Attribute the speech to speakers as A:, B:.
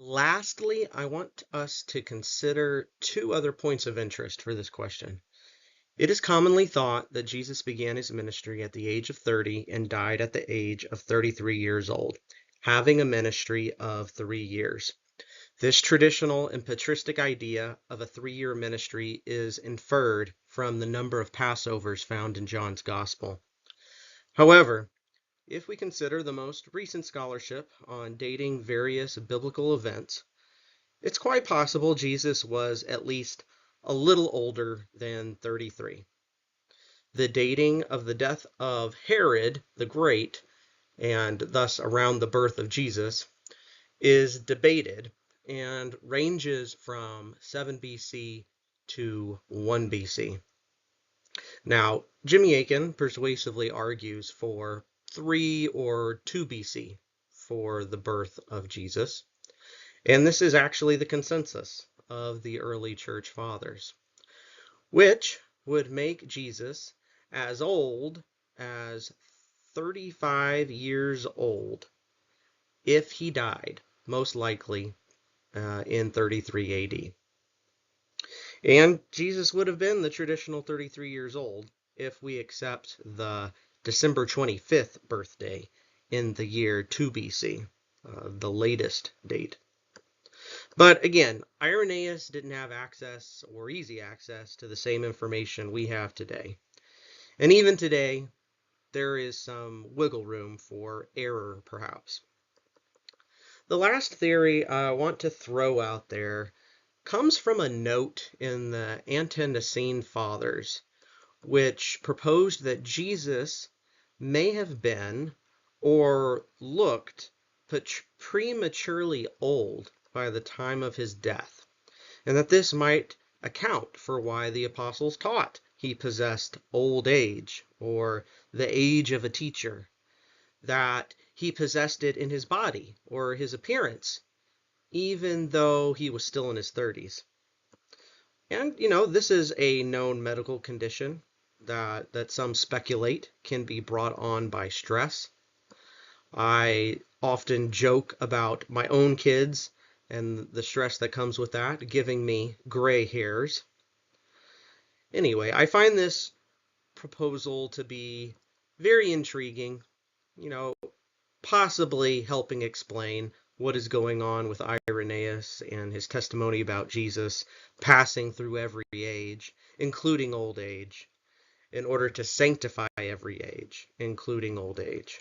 A: Lastly, I want us to consider two other points of interest for this question. It is commonly thought that Jesus began his ministry at the age of 30 and died at the age of 33 years old, having a ministry of 3 years. This traditional and patristic idea of a 3-year ministry is inferred from the number of Passovers found in John's Gospel. However, if we consider the most recent scholarship on dating various biblical events, it's quite possible Jesus was at least a little older than 33. The dating of the death of Herod the Great, and thus around the birth of Jesus, is debated and ranges from 7 BC to 1 BC. Now, Jimmy Akin persuasively argues for 3 or 2 BC for the birth of Jesus, and this is actually the consensus of the early church fathers, which would make Jesus as old as 35 years old if he died, most likely in 33 AD. And Jesus would have been the traditional 33 years old if we accept the December 25th birthday in the year 2 BC, the latest date. But again, Irenaeus didn't have access or easy access to the same information we have today. And even today, there is some wiggle room for error, perhaps. The last theory I want to throw out there comes from a note in the Ante-Nicene Fathers, which proposed that Jesus may have been or looked prematurely old by the time of his death, and that this might account for why the apostles taught he possessed old age, or the age of a teacher, that he possessed it in his body or his appearance, even though he was still in his 30s. And, this is a known medical condition that some speculate can be brought on by stress. I often joke about my own kids and the stress that comes with that, giving me gray hairs. Anyway, I find this proposal to be very intriguing, possibly helping explain what is going on with Irenaeus and his testimony about Jesus passing through every age, including old age, in order to sanctify every age, including old age.